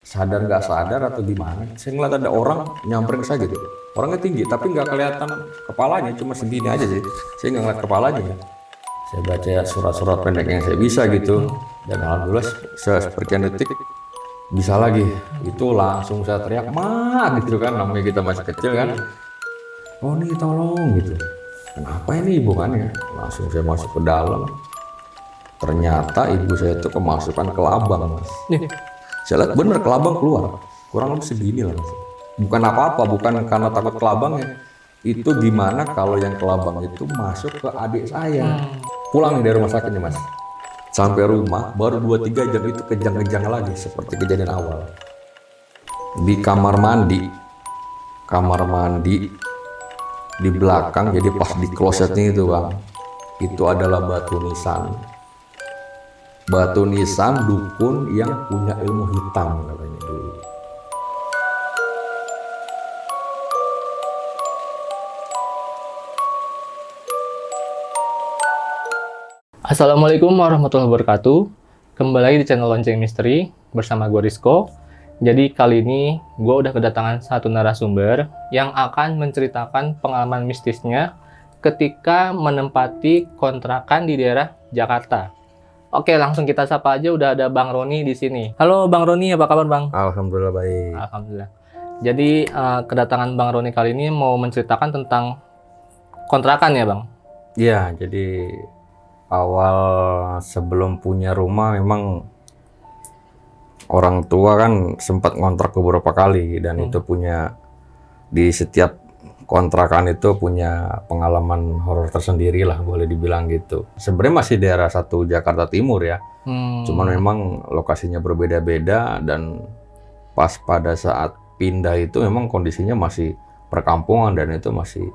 sadar nggak sadar atau gimana, saya ngeliat ada orang nyamperin saya gitu. Orangnya tinggi tapi nggak kelihatan kepalanya, cuma segini aja sih. Saya nggak ngeliat kepalanya ya. Saya baca ya surat-surat pendek yang saya bisa gitu, dan alhamdulillah sepertian detik bisa lagi. Itu langsung saya teriak mak gitu kan, namanya kita masih kecil kan. Oh nih tolong gitu. Kenapa ini ibu kan ya? Langsung saya masuk ke dalam. Ternyata ibu saya itu kemasukan kelabang, Mas. Saya lihat bener kelabang keluar, kurang lebih segini lah, Mas. Bukan apa-apa, bukan karena takut kelabang ya. Itu gimana kalau yang kelabang itu masuk ke adik saya. Pulang nih dari rumah sakit nih, Mas. Sampai rumah baru 2-3 jam itu kejang-kejang lagi seperti kejadian awal. Di kamar mandi di belakang, jadi pas di klosetnya itu bang, itu adalah batu nisan dukun yang punya ilmu hitam katanya dulu. Assalamualaikum warahmatullahi wabarakatuh. Kembali lagi di channel Lonceng Misteri bersama gue Rizko. Jadi kali ini gue udah kedatangan satu narasumber yang akan menceritakan pengalaman mistisnya ketika menempati kontrakan di daerah Jakarta. Oke, langsung kita sapa aja, udah ada Bang Roni di sini. Halo Bang Roni, apa kabar Bang? Alhamdulillah baik. Alhamdulillah. Jadi kedatangan Bang Roni kali ini mau menceritakan tentang kontrakan ya Bang? Iya, jadi awal sebelum punya rumah memang orang tua kan sempat ngontrak beberapa kali, dan itu punya, di setiap kontrakan itu punya pengalaman horor tersendiri lah, boleh dibilang gitu. Sebenarnya masih daerah satu Jakarta Timur ya, cuman memang lokasinya berbeda-beda, dan pas pada saat pindah itu memang kondisinya masih perkampungan, dan itu masih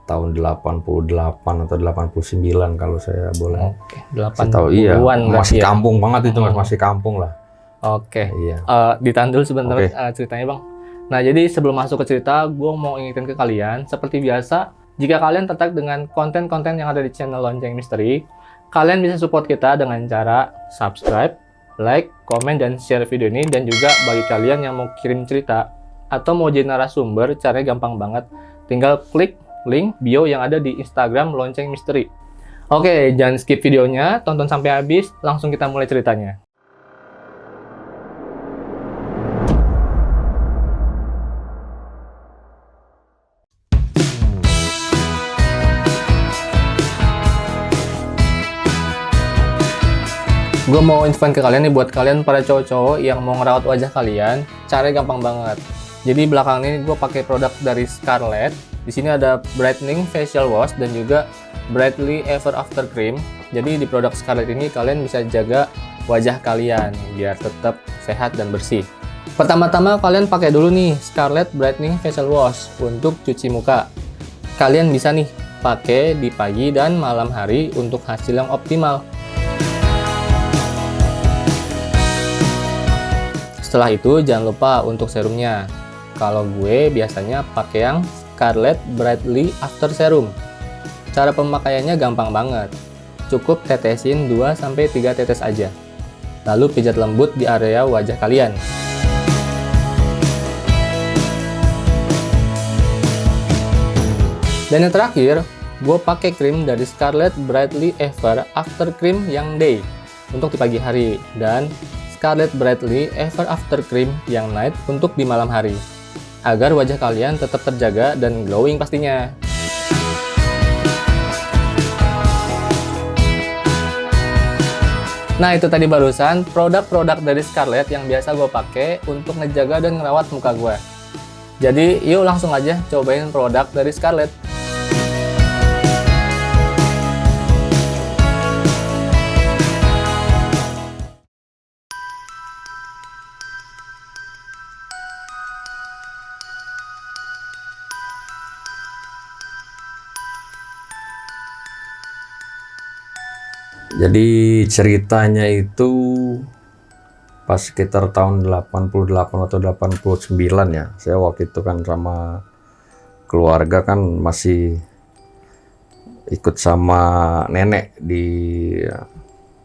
tahun 88 atau 89 kalau saya boleh. Oke, Saya tahu iya, 80-an masih ya? kampung banget itu Mas, masih kampung lah. Oke, Iya. ditahan dulu sebentar Oke. ceritanya Bang. Nah, jadi sebelum masuk ke cerita, gue mau ingetin ke kalian, seperti biasa, jika kalian tertarik dengan konten-konten yang ada di channel Lonceng Misteri, kalian bisa support kita dengan cara subscribe, like, komen, dan share video ini. Dan juga bagi kalian yang mau kirim cerita atau mau jadi narasumber, caranya gampang banget. Tinggal klik link bio yang ada di Instagram Lonceng Misteri. Oke, jangan skip videonya, tonton sampai habis, langsung kita mulai ceritanya. Gue mau infoin ke kalian nih, buat kalian para cowok-cowok yang mau ngerawat wajah kalian, caranya gampang banget. Jadi belakang ini gue pakai produk dari Scarlett. Di sini ada brightening facial wash dan juga brightly ever after cream. Jadi di produk Scarlett ini kalian bisa jaga wajah kalian biar tetap sehat dan bersih. Pertama-tama kalian pakai dulu nih Scarlett brightening facial wash untuk cuci muka. Kalian bisa nih pakai di pagi dan malam hari untuk hasil yang optimal. Setelah itu jangan lupa untuk serumnya. Kalau gue biasanya pakai yang Scarlett Brightly After Serum. Cara pemakaiannya gampang banget. Cukup tetesin 2-3 tetes aja. Lalu pijat lembut di area wajah kalian. Dan yang terakhir, gue pakai krim dari Scarlett Brightly Ever After Cream yang day untuk di pagi hari, dan Scarlett Brightly Ever After Cream yang night untuk di malam hari, agar wajah kalian tetap terjaga dan glowing pastinya. Nah, itu tadi barusan produk-produk dari Scarlett yang biasa gue pakai untuk ngejaga dan ngerawat muka gue. Jadi yuk langsung aja cobain produk dari Scarlett. Jadi ceritanya itu pas sekitar tahun 88 atau 89 ya. Saya waktu itu kan sama keluarga kan masih ikut sama nenek di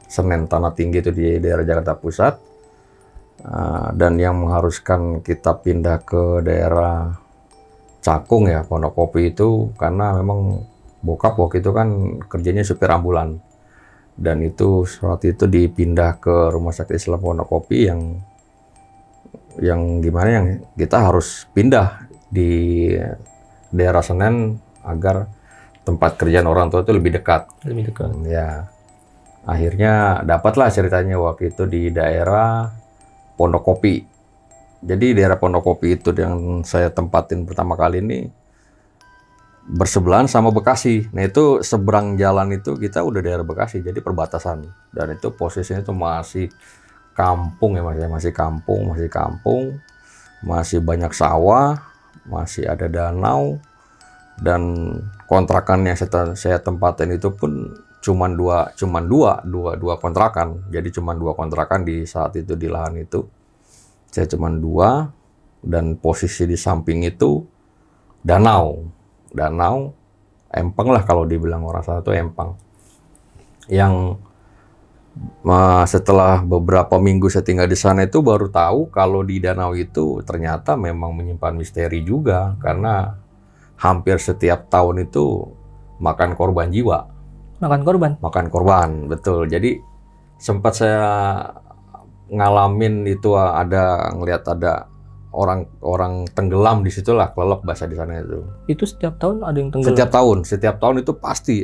Senen Tanah Tinggi itu di daerah Jakarta Pusat. dan yang mengharuskan kita pindah ke daerah Cakung ya, Pondokopi itu karena memang bokap waktu itu kan kerjanya supir ambulan, dan itu waktu itu dipindah ke Rumah Sakit Islam Pondokopi yang gimana, yang kita harus pindah di daerah Senen agar tempat kerjaan orang tua itu lebih dekat. Lebih dekat. Ya, akhirnya dapatlah ceritanya waktu itu di daerah Pondokopi. Jadi daerah Pondokopi itu yang saya tempatin pertama kali ini bersebelahan sama Bekasi. Nah itu seberang jalan itu kita udah daerah Bekasi, jadi perbatasan. Dan itu posisinya itu masih kampung ya Mas, masih kampung, masih banyak sawah, masih ada danau, dan kontrakan yang saya tempatin itu pun cuman dua kontrakan. Jadi cuman 2 kontrakan di saat itu di lahan itu. Saya cuman 2, dan posisi di samping itu danau, empang lah kalau dibilang orang sana itu empang. Yang setelah beberapa minggu saya tinggal di sana itu baru tahu kalau di danau itu ternyata memang menyimpan misteri juga, karena hampir setiap tahun itu makan korban jiwa. Makan korban, betul. Jadi sempat saya ngalamin itu, ngelihat ada orang tenggelam di situlah, kelelep bahasa di sana itu. Itu setiap tahun ada yang tenggelam? Setiap tahun itu pasti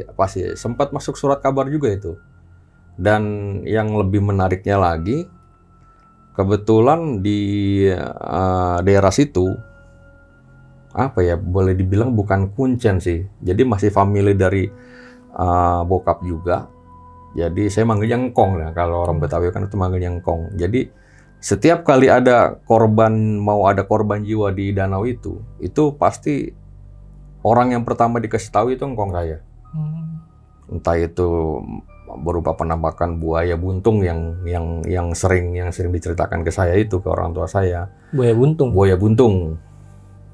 sempat masuk surat kabar juga itu. Dan yang lebih menariknya lagi, kebetulan di daerah situ, apa ya, boleh dibilang bukan kuncen sih. Jadi masih family dari bokap juga. Jadi saya manggilnya engkong ya, kalau orang Betawi kan itu manggilnya engkong. Jadi setiap kali ada korban jiwa di danau itu pasti orang yang pertama dikasih tahu itu engkong saya. Entah itu berupa penampakan buaya buntung yang sering diceritakan ke saya itu, ke orang tua saya. Buaya buntung.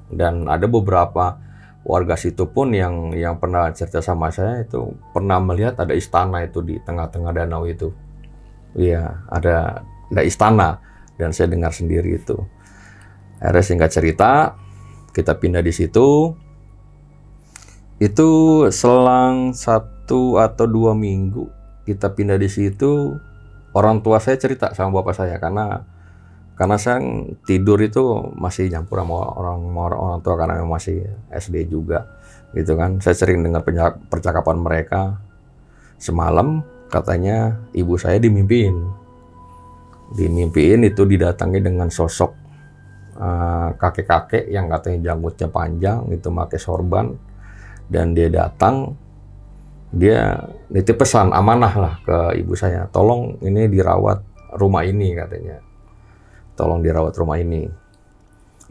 Dan ada beberapa warga situ pun yang pernah cerita sama saya itu pernah melihat ada istana itu di tengah-tengah danau itu. Iya, ada istana, dan saya dengar sendiri itu. Akhirnya singkat cerita, kita pindah di situ. Itu selang 1 atau 2 minggu kita pindah di situ, orang tua saya cerita sama bapak saya, karena saya tidur itu masih nyampur sama orang tua karena memang masih SD juga gitu kan. Saya sering dengar percakapan mereka. Semalam katanya ibu saya dimimpiin itu didatangi dengan sosok kakek-kakek yang katanya janggutnya panjang, itu pakai sorban, dan dia datang, dia nitip pesan amanah lah ke ibu saya, tolong ini dirawat rumah ini katanya. Tolong dirawat rumah ini.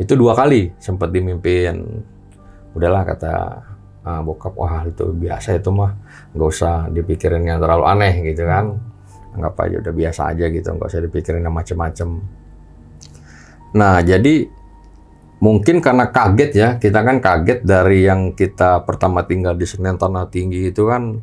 Itu 2 kali sempat dimimpiin. Udahlah kata bokap, wah itu biasa itu mah, nggak usah dipikirin yang terlalu aneh gitu kan. Anggap aja udah biasa aja gitu, nggak usah dipikirin yang macem-macem. Nah jadi mungkin karena kaget ya, kita kan kaget dari yang kita pertama tinggal di Senen Tanah Tinggi itu kan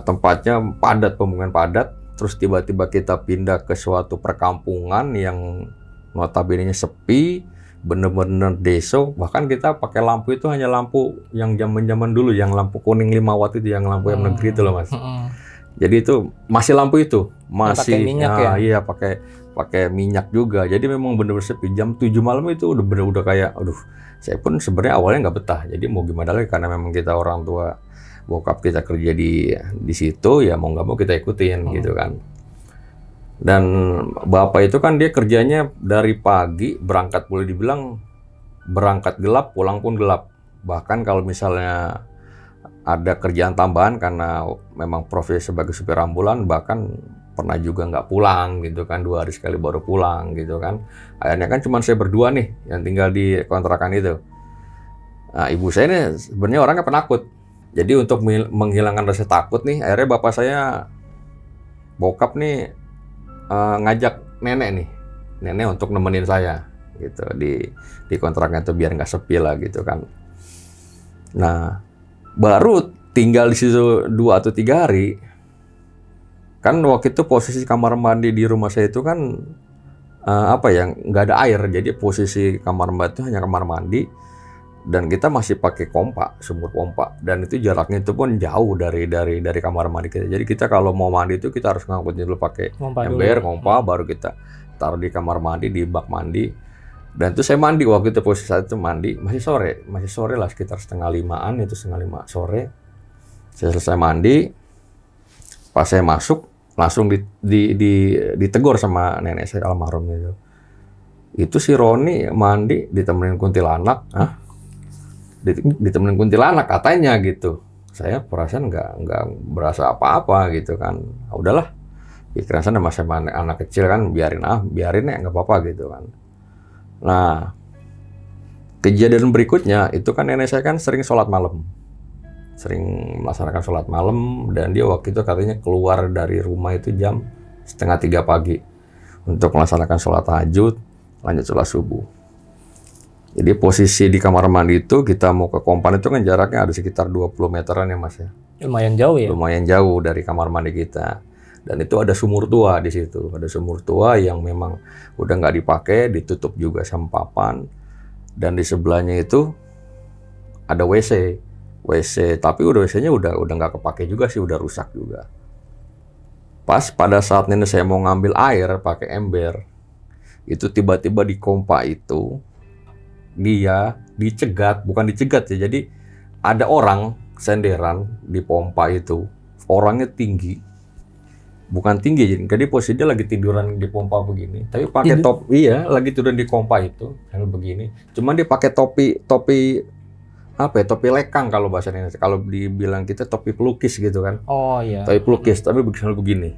tempatnya padat, pemukiman padat. Terus tiba-tiba kita pindah ke suatu perkampungan yang notabene sepi, bener-bener deso. Bahkan kita pakai lampu itu hanya lampu yang zaman-zaman dulu, yang lampu kuning 5 watt itu, yang lampu yang negeri itu loh Mas. Jadi itu masih lampu itu, masih pakai minyak ya? Iya, pakai minyak juga. Jadi memang bener-bener sepi. Jam 7 malam itu udah kayak, aduh, saya pun sebenarnya awalnya nggak betah. Jadi mau gimana lagi, karena memang kita orang tua bokap kita kerja di situ, ya mau nggak mau kita ikutin gitu kan. Dan bapak itu kan dia kerjanya dari pagi berangkat, boleh dibilang berangkat gelap, pulang pun gelap. Bahkan kalau misalnya ada kerjaan tambahan karena memang profesi sebagai supir ambulan, bahkan pernah juga nggak pulang gitu kan, 2 hari sekali baru pulang gitu kan. Akhirnya kan cuma saya berdua nih yang tinggal di kontrakan itu. Nah, ibu saya ini sebenarnya orangnya penakut. Jadi untuk menghilangkan rasa takut nih, akhirnya bapak saya, bokap nih ngajak nenek untuk nemenin saya gitu di kontraknya itu biar nggak sepi lah gitu kan. Nah baru tinggal di situ 2 atau 3 hari kan, waktu itu posisi kamar mandi di rumah saya itu kan apa ya, nggak ada air, jadi posisi kamar mbak itu hanya kamar mandi dan kita masih pakai sumur pompa, dan itu jaraknya itu pun jauh dari kamar mandi kita. Jadi kita kalau mau mandi itu kita harus ngangkutnya dulu pakai ember, ngompa, baru kita taruh di kamar mandi, di bak mandi. Dan itu saya mandi waktu itu, posisi saat itu mandi masih sore lah, sekitar 4:30-an, itu 4:30 sore. Saya selesai mandi, pas saya masuk langsung ditegur sama nenek saya almarhum itu. Itu si Roni mandi ditemenin kuntilanak, ditemenin kuntilanak katanya gitu. Saya perasaan nggak berasa apa-apa gitu kan. Udahlah, pikiran saya masih anak kecil kan, biarin ya nggak apa-apa gitu kan. Nah, kejadian berikutnya itu kan nenek saya kan sering melaksanakan sholat malam, dan dia waktu itu katanya keluar dari rumah itu jam 2:30 pagi untuk melaksanakan sholat tahajud, lanjut sholat subuh. Jadi posisi di kamar mandi itu, kita mau ke kompan itu kan jaraknya ada sekitar 20 meteran ya Mas ya. Lumayan jauh ya? Lumayan jauh dari kamar mandi kita. Dan itu ada sumur tua di situ. Ada sumur tua yang memang udah nggak dipakai, ditutup juga sama papan. Dan di sebelahnya itu ada WC, tapi WC-nya udah nggak kepake juga sih, udah rusak juga. Pas pada saat nenek saya mau ngambil air pakai ember, itu tiba-tiba di kompa itu dia bukan dicegat ya. Jadi ada orang senderan di pompa itu, orangnya tinggi, bukan tinggi, jadi posisinya lagi tiduran di pompa begini, tapi pakai topi, lagi tiduran di pompa itu sambil begini. Cuman dia pakai topi apa ya, topi lekang kalau bahasa Indonesia. Kalau dibilang kita topi pelukis gitu kan. Oh iya. Topi pelukis, tapi begini.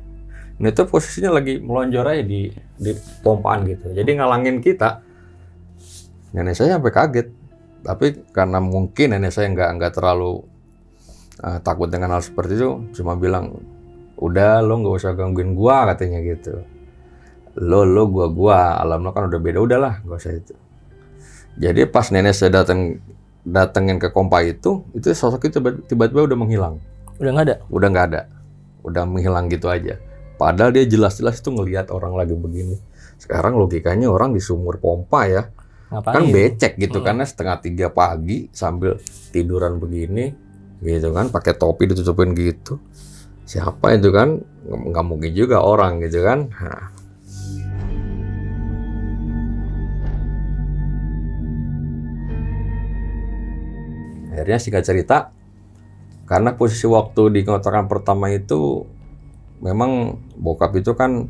Ini tuh posisinya lagi melonjor aja di pompaan gitu. Jadi ngalangin kita. Nenek saya sampai kaget. Tapi karena mungkin nenek saya nggak terlalu takut dengan hal seperti itu, cuma bilang, udah lo nggak usah gangguin gua katanya gitu. Lo gua, alam lo kan udah beda, udahlah nggak usah itu. Jadi pas nenek saya datengin ke kompa itu sosok itu tiba-tiba udah menghilang. Udah nggak ada? Udah menghilang gitu aja. Padahal dia jelas-jelas itu ngelihat orang lagi begini. Sekarang logikanya orang di sumur pompa ya, ngapain? Kan becek gitu, karena 2:30 pagi sambil tiduran begini gitu kan, pakai topi ditutupin gitu. Siapa itu kan? Nggak mungkin juga orang gitu kan. Akhirnya singkat cerita, karena posisi waktu di kontrakan pertama itu memang bokap itu kan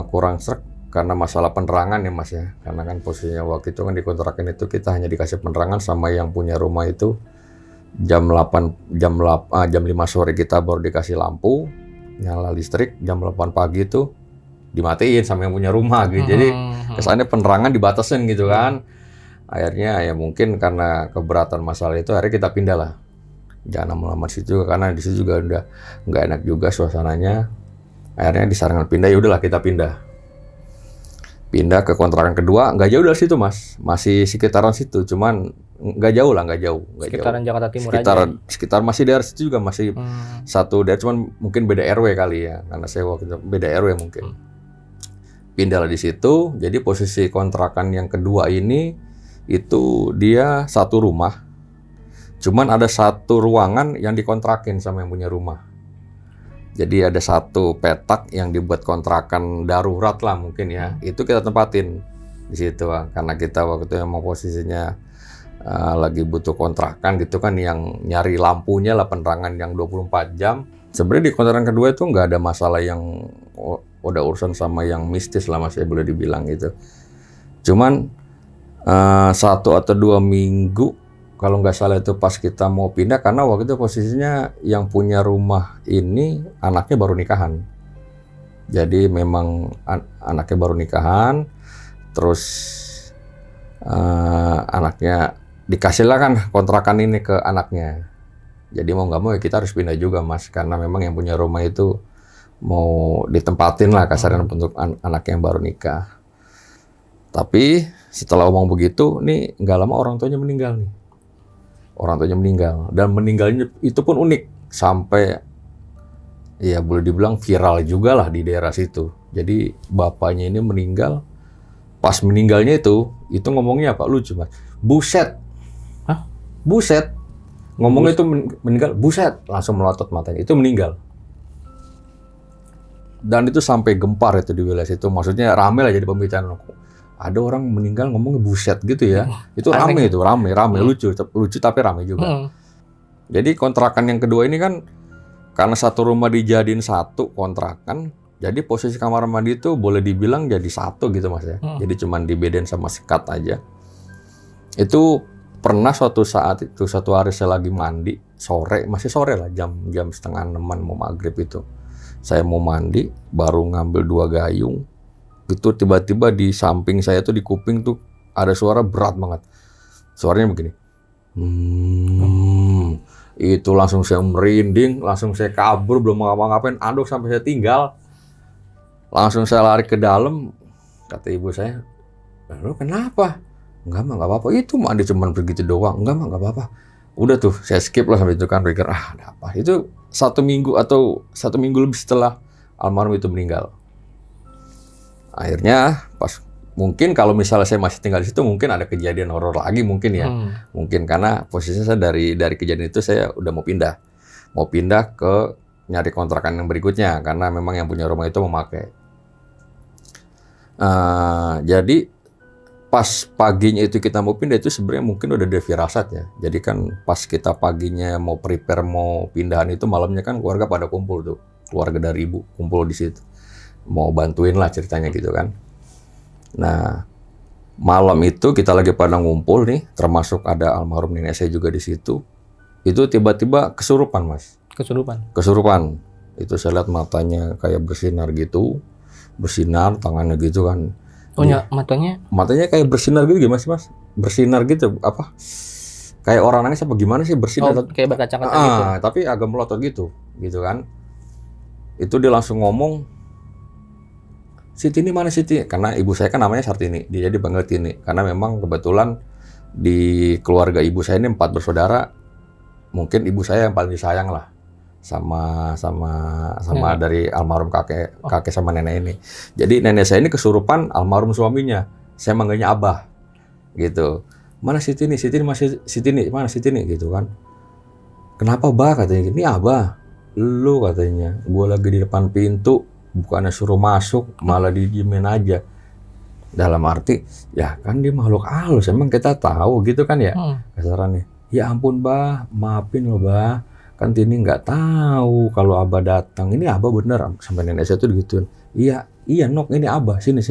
kurang srek karena masalah penerangan ya Mas ya. Karena kan posisinya waktu itu kan di kontrakan itu kita hanya dikasih penerangan sama yang punya rumah itu jam 5 sore kita baru dikasih lampu, nyala listrik, jam 8 pagi itu dimatiin sama yang punya rumah gitu. Jadi kesannya penerangan dibatasin gitu kan. Akhirnya ya mungkin karena keberatan masalah itu, akhirnya kita pindah lah. Jangan lama-lama di situ, karena di situ juga udah nggak enak juga suasananya. Akhirnya disarankan pindah, ya udahlah kita pindah ke kontrakan kedua. Nggak jauh dari situ Mas, masih sekitaran situ, cuman nggak jauh. Sekitaran Jakarta Timur sekitar masih daerah situ juga, masih satu daerah, cuman mungkin beda RW kali ya, karena saya waktu itu beda RW mungkin. Pindah lah di situ. Jadi posisi kontrakan yang kedua ini itu dia satu rumah, cuman ada satu ruangan yang dikontrakin sama yang punya rumah. Jadi ada satu petak yang dibuat kontrakan darurat lah mungkin ya, itu kita tempatin di situ karena kita waktu itu emang posisinya lagi butuh kontrakan gitu kan, yang nyari lampunya lah, penerangan yang 24 jam. Sebenarnya di kontrakan kedua itu nggak ada masalah yang udah urusan sama yang mistis lah Mas, ya boleh dibilang gitu. Cuman 1 atau 2 minggu kalau nggak salah itu pas kita mau pindah, karena waktu itu posisinya yang punya rumah ini anaknya baru nikahan. Jadi memang anaknya baru nikahan, terus anaknya dikasih lah kan kontrakan ini ke anaknya. Jadi mau nggak mau ya kita harus pindah juga Mas, karena memang yang punya rumah itu mau ditempatin lah kasarnya untuk anak yang baru nikah. Tapi setelah omong begitu, nih nggak lama orang tuanya meninggal nih. Dan meninggalnya itu pun unik, sampai ya boleh dibilang viral juga lah di daerah situ. Jadi bapaknya ini meninggal, pas meninggalnya itu ngomongnya apa? Lucu mas, buset. Hah? Buset. Ngomongnya itu meninggal, buset. Langsung melotot matanya, itu meninggal. Dan itu sampai gempar itu di wilayah situ, maksudnya rame lah jadi pembicaraan. Ada orang meninggal ngomongnya buset gitu ya. Itu rame itu, rame, lucu tapi rame juga. Jadi kontrakan yang kedua ini kan karena satu rumah dijadiin satu kontrakan, jadi posisi kamar mandi itu boleh dibilang jadi satu gitu mas ya. Jadi cuman dibedain sama sekat aja. Itu pernah suatu saat itu, suatu hari saya lagi mandi sore, masih sore lah, jam 5:30 mau maghrib itu. Saya mau mandi, baru ngambil 2 gayung. Itu tiba-tiba di samping saya tuh, di kuping tuh ada suara berat banget. Suaranya begini. Itu langsung saya merinding, langsung saya kabur, belum ngapa-ngapain, anduk sampai saya tinggal. Langsung saya lari ke dalam, kata ibu saya, "Lu kenapa?" "Enggak mah, enggak apa-apa. Itu mandi cuman begitu doang." "Enggak mah, enggak apa-apa." Udah tuh, saya skip lah sampai itu kan, pikir ada apa. Itu 1 minggu atau 1 minggu lebih setelah almarhum itu meninggal. Akhirnya pas mungkin kalau misalnya saya masih tinggal di situ mungkin ada kejadian horor lagi mungkin ya. Mungkin karena posisinya saya dari kejadian itu saya udah mau pindah ke nyari kontrakan yang berikutnya karena memang yang punya rumah itu memakai. Jadi pas paginya itu kita mau pindah itu sebenarnya mungkin udah ada firasat ya. Jadi kan pas kita paginya mau prepare mau pindahan itu malamnya kan keluarga pada kumpul tuh. Keluarga dari ibu kumpul di situ. Mau bantuin lah ceritanya gitu kan. Nah, malam itu kita lagi pada ngumpul nih, termasuk ada almarhum nenek saya juga di situ. Itu tiba-tiba kesurupan, Mas. Kesurupan. Itu saya lihat matanya kayak bersinar gitu. Bersinar, tangannya gitu kan. Oh ya, matanya? Matanya kayak bersinar gitu gimana sih, Mas? Bersinar gitu, apa? Kayak orang nangis apa gimana sih bersinar? Kayak berkaca-kaca gitu. Tapi agak melotot gitu kan. Itu dia langsung ngomong, "Siti ini mana Siti?" Karena ibu saya kan namanya Sartini, dia jadi panggil Tini. Karena memang kebetulan di keluarga ibu saya ini 4 bersaudara, mungkin ibu saya yang paling disayang lah sama dari almarhum kakek sama nenek ini. Jadi nenek saya ini kesurupan almarhum suaminya, saya manggilnya Abah, gitu. "Mana Siti ini? Siti ini masih Siti ini? Mana Siti ini?" Gitu kan. "Kenapa Bah?" Katanya, "Ini Abah. Lu," katanya, "gua lagi di depan pintu, bukannya suruh masuk, malah didiemin aja." Dalam arti, ya kan dia makhluk halus, emang kita tahu gitu kan ya, kasarannya. "Ya ampun Bah, maafin loh Bah, kan Tini nggak tahu kalau Abah datang. Ini Abah bener." Sampai nenek saya tuh digituin. Iya Nok, ini Abah, sini.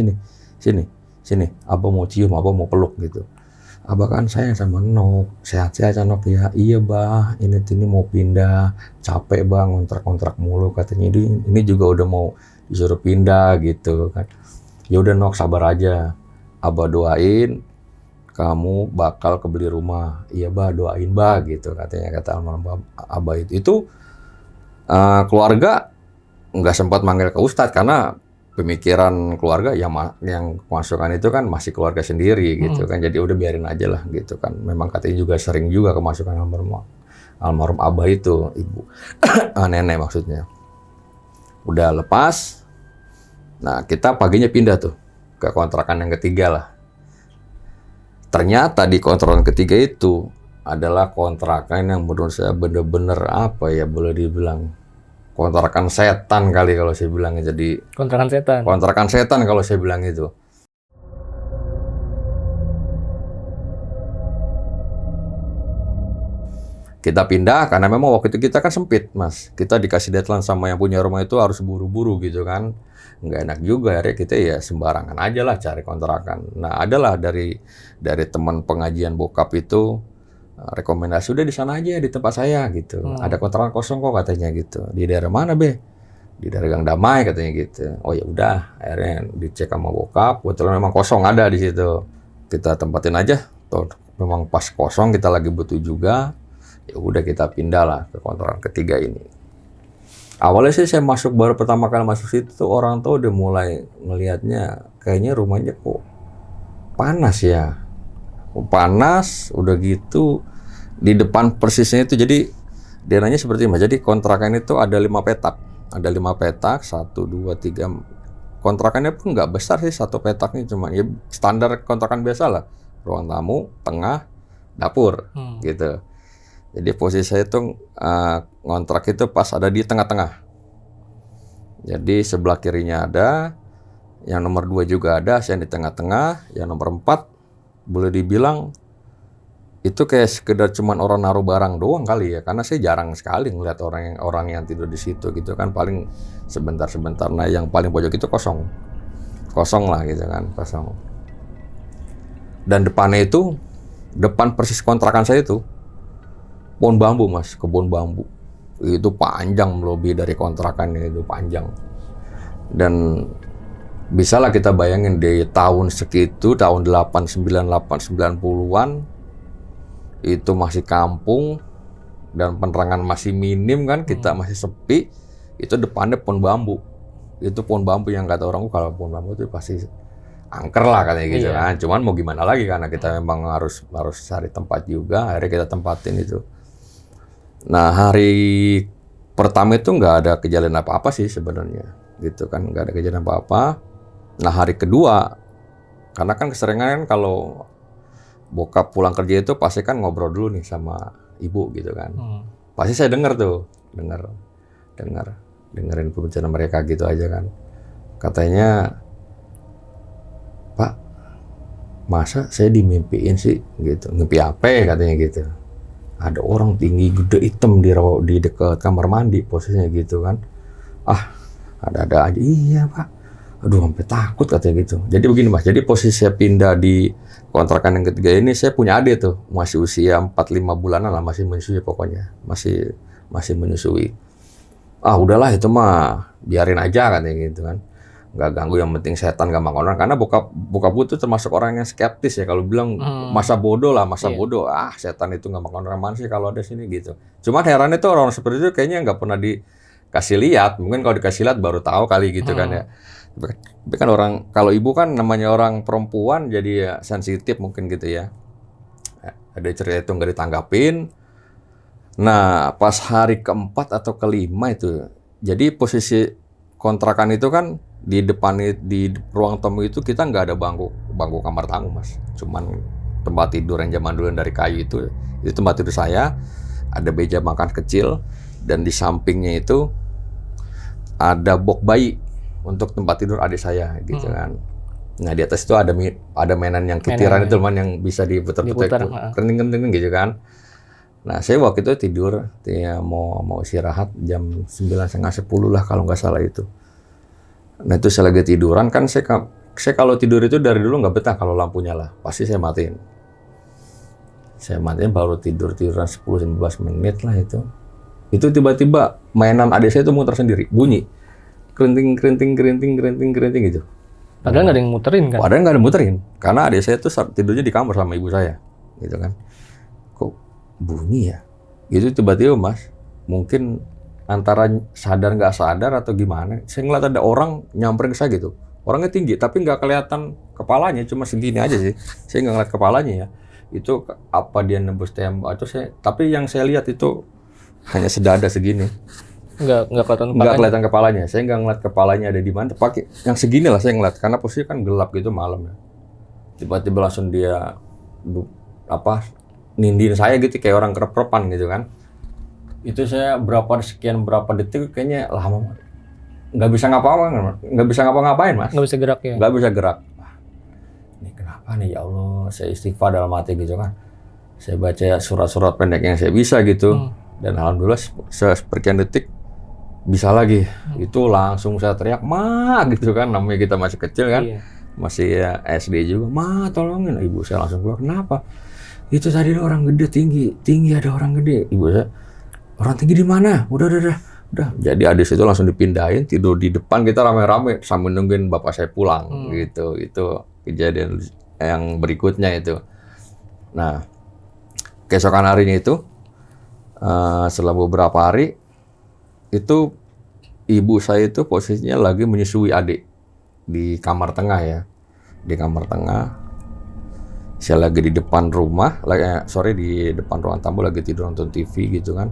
Abah mau cium, Abah mau peluk gitu. "Abah kan sayang sama Nok, sehat-sehat Nok ya." "Iya Bah, ini Tini mau pindah, capek Bang, kontrak mulu," katanya. Ini juga udah mau disuruh pindah gitu kan. "Ya udah Nok, sabar aja. Abah doain kamu bakal kebeli rumah." "Iya Bah, doain Bah," gitu katanya, kata almarhum Abah itu. Keluarga nggak sempat manggil ke Ustadz karena pemikiran keluarga yang kemasukan itu kan masih keluarga sendiri gitu kan. Jadi udah biarin aja lah gitu kan. Memang katanya juga sering juga kemasukan almarhum Abah itu, ibu nenek maksudnya. Udah lepas. Nah, kita paginya pindah tuh ke kontrakan yang ketiga lah. Ternyata di kontrakan ketiga itu adalah kontrakan yang menurut saya bener-bener apa ya, boleh dibilang kontrakan setan kali kalau saya bilang. Jadi kontrakan setan kalau saya bilang itu. Kita pindah karena memang waktu itu kita kan sempit, Mas. Kita dikasih deadline sama yang punya rumah itu harus buru-buru gitu kan. Nggak enak juga, akhirnya kita ya sembarangan aja lah cari kontrakan. Nah, adalah dari teman pengajian bokap itu rekomendasi, "Udah di sana aja di tempat saya gitu. Ada kontrakan kosong kok," katanya gitu. "Di daerah mana, Be?" "Di daerah Gang Damai," katanya gitu. Oh ya udah, akhirnya dicek sama bokap, kebetulan memang kosong ada di situ. Kita tempatin aja. Tuh, memang pas kosong, kita lagi butuh juga. Ya udah kita pindah lah ke kontrakan ketiga ini. Awalnya sih saya baru pertama kali masuk situ tuh orang tuh udah mulai ngelihatnya kayaknya rumahnya kok panas ya. Panas, udah gitu di depan persisnya itu, jadi dia nanya seperti ini. Jadi kontrakan itu ada 5 petak. Ada 5 petak, 1, 2, 3 kontrakannya pun nggak besar sih, satu petaknya cuma ya standar kontrakan biasa lah, ruang tamu, tengah, dapur gitu. Jadi posisi saya itu ngontrak itu pas ada di tengah-tengah. Jadi sebelah kirinya ada, yang nomor 2 juga ada, saya di tengah-tengah, yang nomor 4 boleh dibilang itu kayak sekedar cuman orang naruh barang doang kali ya, karena saya jarang sekali ngeliat orang yang tidur di situ gitu kan, paling sebentar-sebentar. Nah yang paling pojok itu kosong lah gitu kan, kosong. Dan depannya itu, depan persis kontrakan saya itu pohon bambu mas, kebun bambu itu panjang lebih dari kontrakannya, itu panjang. Dan bisalah kita bayangin di tahun segitu, tahun 90-an itu masih kampung dan penerangan masih minim kan, kita masih sepi. Itu depannya pohon bambu. Itu pohon bambu yang kata orang, kalau pohon bambu itu pasti angker lah katanya gitu kan. Cuman mau gimana lagi, karena kita memang harus cari tempat juga. Akhirnya kita tempatin itu. Nah hari pertama itu nggak ada kejadian apa-apa sih sebenarnya, gitu kan, nggak ada kejadian apa-apa. Nah hari kedua, karena kan keseringan kan kalau bokap pulang kerja itu pasti kan ngobrol dulu nih sama ibu gitu kan. Pasti saya dengerin pembicaraan mereka gitu aja kan. Katanya, Pak, masa saya dimimpiin sih gitu. Mimpi apa ya katanya gitu. Ada orang tinggi gede hitam di dekat kamar mandi posisinya gitu kan. Ada aja. Iya Pak. Aduh sampai takut katanya gitu. Jadi begini mas, jadi posisi saya pindah di kontrakan yang ketiga ini, saya punya adik tuh, masih usia 4-5 bulanan lah, masih menyusui pokoknya, masih menyusui. Udahlah itu mah biarin aja katanya gitu kan, nggak ganggu, yang penting setan gak makan orang. Karena bokap gue tuh termasuk orang yang skeptis ya, kalau bilang masa bodoh, setan itu nggak makan orang, mana sih kalau ada sini gitu. Cuma herannya tuh orang seperti itu kayaknya nggak pernah dikasih lihat, mungkin kalau dikasih lihat baru tahu kali gitu kan ya. Tapi kan orang, kalau ibu kan namanya orang perempuan jadi ya sensitif mungkin gitu ya. Ada cerita itu nggak ditanggapin. Nah pas hari keempat atau kelima itu, jadi posisi kontrakan itu kan di depan, di ruang tamu itu kita nggak ada bangku kamar tamu mas, cuman tempat tidur yang zaman dulu dari kayu itu tempat tidur saya. Ada meja makan kecil dan di sampingnya itu ada box bayi untuk tempat tidur adik saya gitu kan. Nah di atas itu ada mainan yang kitiran itu, yang bisa diputar-putar kenting gitu kan. Nah saya waktu itu tidur ya, mau istirahat jam 9:30-10 lah kalau nggak salah itu. Nah itu saya lagi tiduran kan, saya kalau tidur itu dari dulu nggak betah kalau lampu nyala, pasti saya matiin baru tiduran 10-15 menit lah itu tiba-tiba mainan adik saya itu muter sendiri, bunyi kerinting gitu. Padahal nggak ada yang muterin kan? Padahal nggak ada muterin, karena adik saya tuh tidurnya di kamar sama ibu saya, gitu kan. Kok bunyi ya? Itu tiba-tiba mas, mungkin antara sadar nggak sadar atau gimana, saya ngeliat ada orang nyamperin ke saya gitu. Orangnya tinggi, tapi nggak kelihatan kepalanya, cuma segini aja sih. Saya nggak ngeliat kepalanya ya. Itu apa dia nembus tembok atau tapi yang saya lihat itu hanya sedada segini. Nggak kelihatan kepalanya. Saya nggak ngeliat kepalanya ada di mana. Pakai yang segini lah saya ngeliat, karena posisi kan gelap gitu malam ya. Tiba-tiba langsung dia nindin saya gitu kayak orang kerep-kerepan gitu kan. Itu saya berapa detik kayaknya lama, nggak bisa ngapa-ngapain mas. Nggak bisa gerak ya? Nggak bisa gerak. Ini kenapa nih ya Allah? Saya istighfar dalam hati gitu kan. Saya baca surat-surat pendek yang saya bisa gitu. Dan alhamdulillah seperkian detik bisa lagi. Itu langsung saya teriak, "Ma!" gitu kan, namanya kita masih kecil kan. Masih ya, SD juga. "Ma, tolongin." Ibu saya langsung keluar. "Kenapa?" "Itu tadi ada orang gede, tinggi ada orang gede." Ibu saya, "Orang tinggi di mana?" Udah. Jadi adik itu langsung dipindahin, tidur di depan kita rame-rame sambil nungguin bapak saya pulang gitu. Itu kejadian yang berikutnya itu. Nah, keesokan harinya itu setelah beberapa hari itu ibu saya itu posisinya lagi menyusui adik di kamar tengah ya. Di kamar tengah. Saya lagi di depan rumah, di depan ruang tamu lagi tidur nonton TV gitu kan.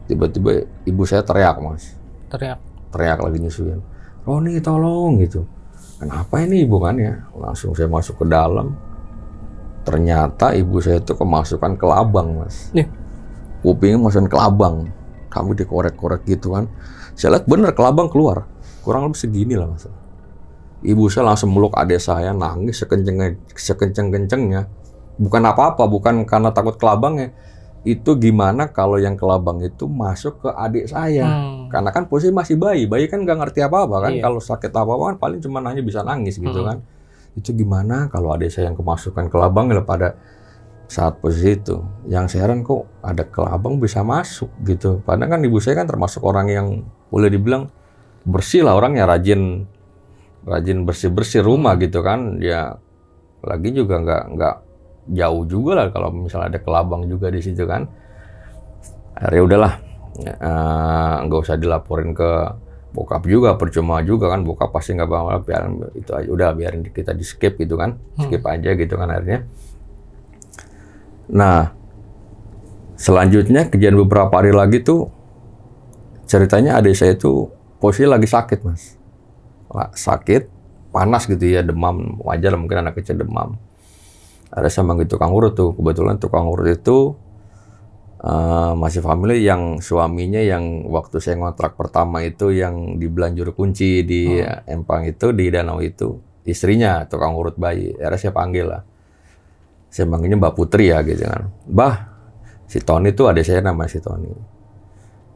Tiba-tiba ibu saya teriak mas. Teriak lagi nyusuin. "Roni tolong," gitu. kenapa ini ibu kan ya? Langsung saya masuk ke dalam. Ternyata ibu saya itu kemasukan kelabang, Mas. Nih. Kupingnya masukan kelabang. Kami dikorek-korek gitu kan. Saya lihat bener kelabang keluar. Kurang lebih segini lah, Mas. Ibu saya langsung meluk adik saya, nangis sekenceng-kencengnya. Bukan apa-apa, bukan karena takut kelabangnya. Itu gimana kalau yang kelabang itu masuk ke adik saya. Karena kan posisi masih bayi kan nggak ngerti apa-apa kan. Iya. Kalau sakit apa-apa kan paling cuma hanya bisa nangis gitu kan. Itu gimana kalau adik saya yang kemasukan kelabang pada saat posisi itu. Yang saya heran kok ada kelabang bisa masuk gitu. Padahal kan ibu saya kan termasuk orang yang boleh dibilang bersih lah, orangnya rajin bersih-bersih rumah gitu kan. Ya lagi juga nggak jauh juga lah kalau misalnya ada kelabang juga di situ kan. Akhirnya udahlah, nggak usah dilaporin ke bokap juga, percuma juga kan, bokap pasti nggak bakal, biarin itu aja, udah biarin kita di skip gitu kan, skip aja gitu kan akhirnya. Nah, selanjutnya kejadian beberapa hari lagi tuh ceritanya adik saya itu posisi lagi sakit, Mas. Sakit, panas gitu ya, demam, wajar mungkin anak kecil demam. Ada saya manggil tukang urut tuh, kebetulan tukang urut itu masih family yang suaminya yang waktu saya ngontrak pertama itu yang di Belanjur Kunci di Empang itu, di Danau itu, istrinya tukang urut bayi. Akhirnya saya panggil lah. Saya manggilnya Mbak Putri ya gitu kan. Mbah, si Tony tuh ada saya namanya si Tony.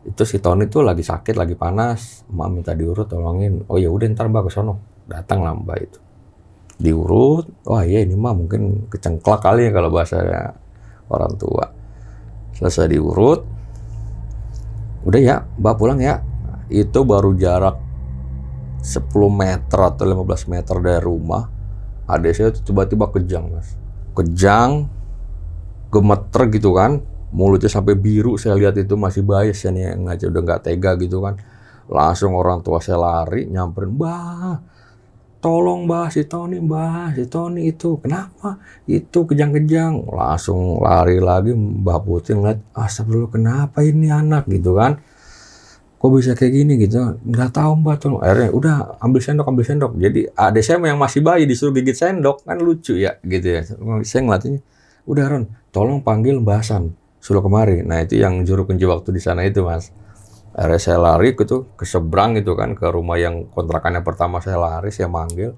Itu si Tony tuh lagi sakit, lagi panas, Mbak minta diurut tolongin. Oh ya udah ntar Mbak ke sono. Datang lah Mbak itu. Diurut, wah iya ini mah mungkin kecengklak kali ya kalau bahasa orang tua. Selesai diurut, udah ya Mbak pulang ya. Itu baru jarak 10 meter atau 15 meter dari rumah. Adik saya tuh tiba-tiba kejang, Mas. Kejang, gemeter gitu kan. Mulutnya sampai biru, saya lihat itu masih bayi. Saya nih ngaca udah nggak tega gitu kan. Langsung orang tua saya lari, nyamperin, Mbak. Tolong Mbak, si Tony itu kenapa? Itu kejang-kejang. Langsung lari lagi, Mbak Putri ngeliat, astagfirullah kenapa ini anak gitu kan? Kok bisa kayak gini gitu? Nggak tahu Mbak, tolong. Akhirnya udah ambil sendok. Jadi adik saya yang masih bayi disuruh gigit sendok, kan lucu ya gitu ya. Saya ngeliatnya, udah Ron, tolong panggil Mbak Hasan, suruh kemari. Nah itu yang juru kunci waktu di sana itu Mas. Akhirnya saya lari ke seberang gitu kan, ke rumah yang kontrakannya pertama saya lari, saya manggil,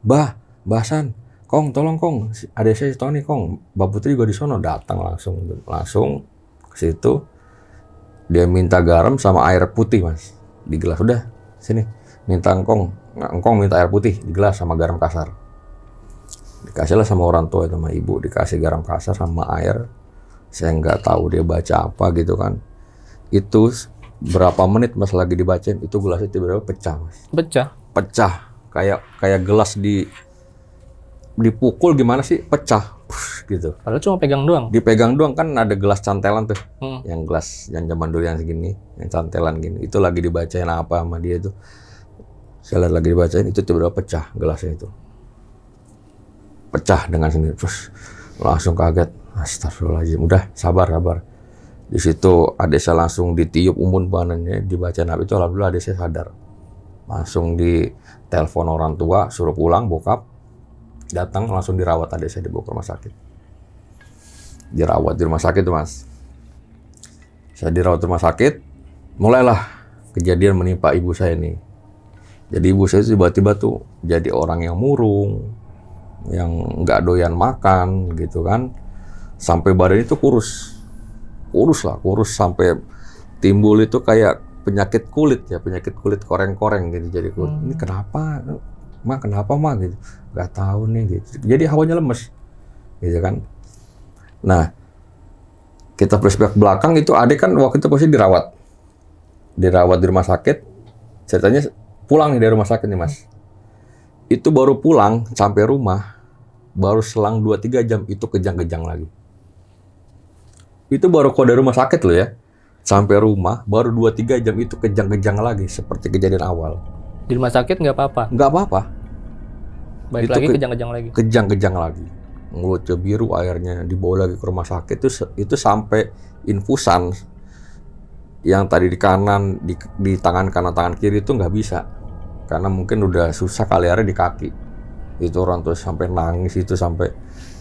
Mbah Hasan, Kong, tolong Kong, ada saya Tony Kong, Mbak Putri juga di sono. Datang langsung ke situ, dia minta garam sama air putih Mas, di gelas. Udah, sini, minta engkong minta air putih di gelas sama garam kasar. Dikasihlah sama orang tua itu sama ibu, dikasih garam kasar sama air. Saya nggak tahu dia baca apa gitu kan. Itu berapa menit Mas lagi dibacain, itu gelasnya tiba-tiba pecah Mas. Pecah kayak gelas dipukul gimana sih, pecah gitu. Padahal cuma pegang doang. Dipegang doang, kan ada gelas cantelan tuh, yang gelas yang zaman dulu yang segini, yang cantelan gini, itu lagi dibacain apa sama dia itu. Saya lihat lagi dibacain, itu tiba-tiba pecah gelasnya itu, pecah dengan sendiri. Terus langsung kaget, astagfirullahaladzim, udah sabar. Di situ adik saya langsung ditiup umbun banannya, dibacain apa itu, alhamdulillah adik saya sadar. Langsung ditelepon orang tua, suruh pulang, bokap datang, langsung dirawat adik saya, dibawa ke rumah sakit. Dirawat di rumah sakit tuh Mas. Saya dirawat di rumah sakit, mulailah kejadian menimpa ibu saya nih. Jadi ibu saya tiba-tiba tuh jadi orang yang murung, yang nggak doyan makan gitu kan, sampai badan itu kurus sampai timbul itu kayak penyakit kulit koreng-koreng gitu. Jadi ini kenapa ma gitu, nggak tahu nih gitu. Jadi hawanya lemes gitu kan. Nah kita flashback belakang, itu adik kan waktu itu pasti dirawat di rumah sakit. Ceritanya pulang nih dari rumah sakit nih Mas, itu baru pulang sampai rumah baru selang 2-3 jam itu kejang-kejang lagi. Itu baru keluar dari rumah sakit loh ya. Sampai rumah, baru 2-3 jam itu kejang-kejang lagi, seperti kejadian awal. Di rumah sakit nggak apa-apa? Nggak apa-apa. Balik lagi kejang-kejang lagi? Kejang-kejang lagi. Mulutnya biru, airnya dibawa lagi ke rumah sakit. Itu sampai infusan. Yang tadi di kanan, di tangan kanan, tangan kiri itu nggak bisa. karena mungkin udah susah kali akhirnya di kaki. Itu orang tua sampai nangis itu sampai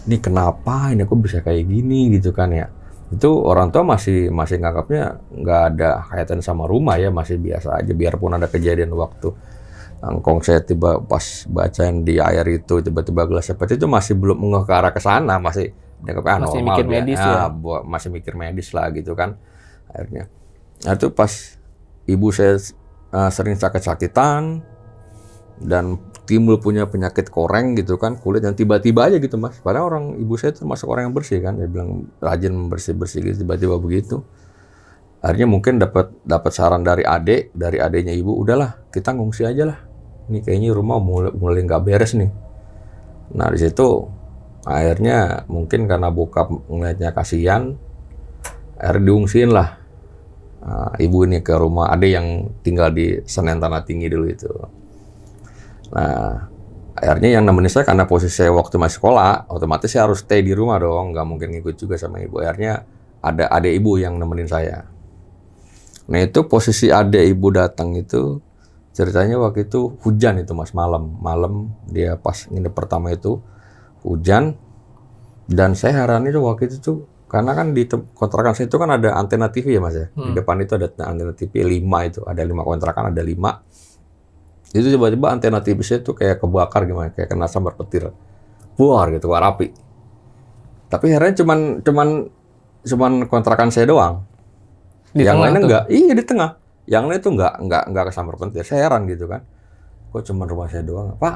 ini kenapa ini aku bisa kayak gini gitu kan ya. Itu orang tua masih nganggapnya nggak ada kaitan sama rumah ya, masih biasa aja biarpun ada kejadian waktu angkong saya tiba pas bacain di air itu tiba-tiba gelas seperti itu masih belum ngeh ke arah ke sana, masih dianggap Masih normal mikir dia. medis ya? Masih mikir medis lah gitu kan akhirnya. Nah itu pas ibu saya sering sakit-sakitan dan timbul punya penyakit koreng gitu kan kulit yang tiba-tiba aja gitu Mas. Padahal orang ibu saya termasuk orang yang bersih kan, dia bilang rajin bersih-bersih gitu tiba-tiba begitu. Akhirnya mungkin dapat saran dari adeknya ibu, udahlah kita ngungsi aja lah. Ini kayaknya rumah mulai nggak beres nih. Nah di situ akhirnya mungkin karena bokap ngeliatnya kasihan, akhirnya diungsiin lah ibu ini ke rumah adek yang tinggal di Senen Tanah Tinggi dulu itu. Nah akhirnya yang nemenin saya karena posisi saya waktu masih sekolah, otomatis saya harus stay di rumah dong, nggak mungkin ngikut juga sama ibu. Akhirnya ada adek ibu yang nemenin saya. Nah itu posisi adek ibu datang itu ceritanya waktu itu hujan itu Mas, malam dia pas nginep pertama itu hujan dan saya heran itu waktu itu tuh karena kan di kontrakan saya itu kan ada antena TV ya Mas ya. Di depan itu ada antena TV 5 itu, ada 5 kontrakan ada 5. Itu tiba-tiba antena TV saya tuh kayak kebakar gimana, kayak kena sambar petir. Buar gitu, keluar api. Tapi herannya cuman kontrakan saya doang. Di yang tengah lainnya tuh? enggak, iya di tengah. Yang lain tuh enggak kesambar petir. Saya heran gitu kan. Kok cuma rumah saya doang? Pak,